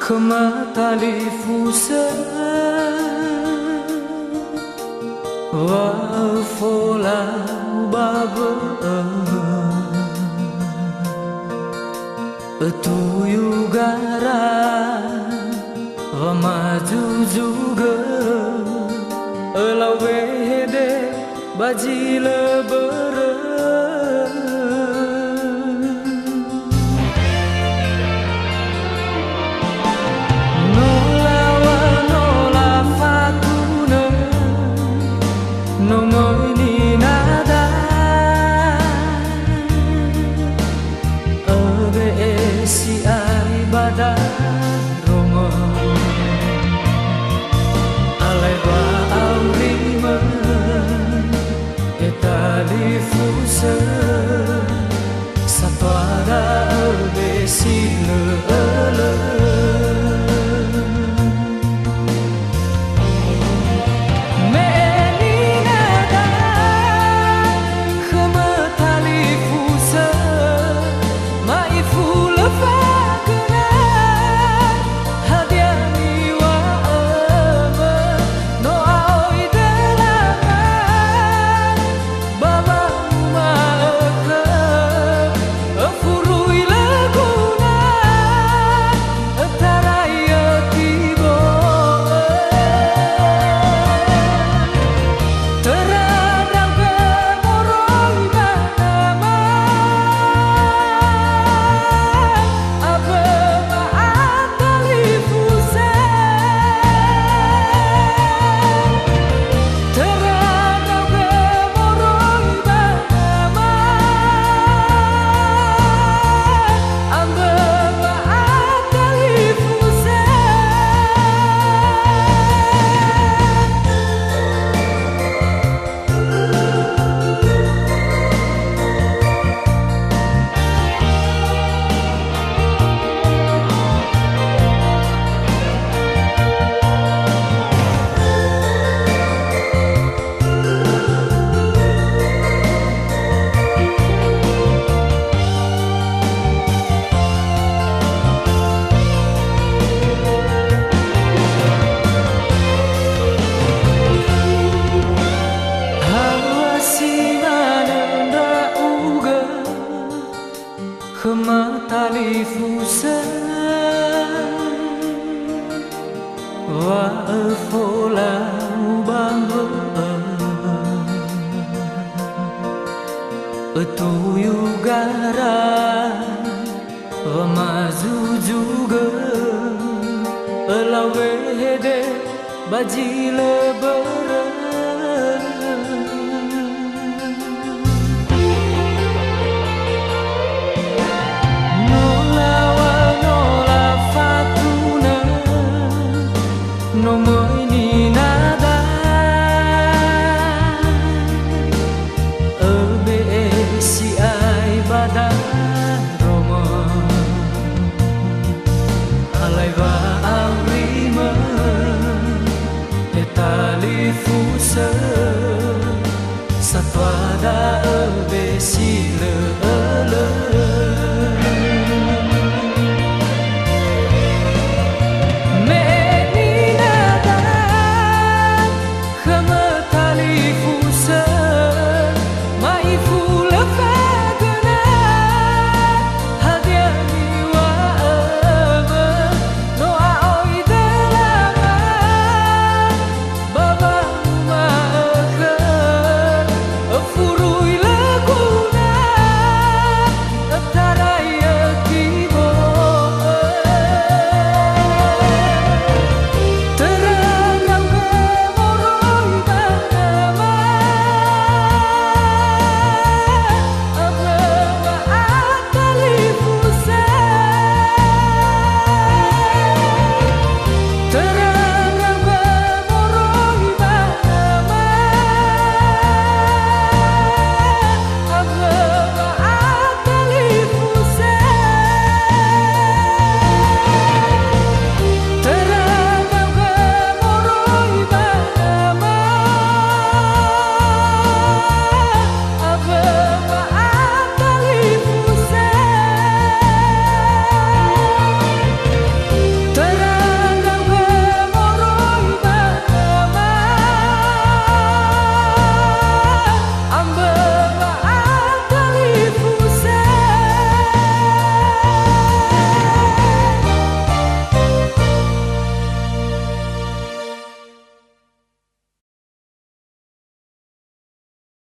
Kematali fusa wa fola baba tuyu gara wa maju juga lawe de baji lebere no moi ni nada abe si ai bada roma alai ba aurima etali fusa satwara abe si le Kematali fusa wa fola bamba tuyu gara wa maju juga lawe de baji lebere no moi ni nada abe si ai bada roma alai va aurima etali fusa satwada abe si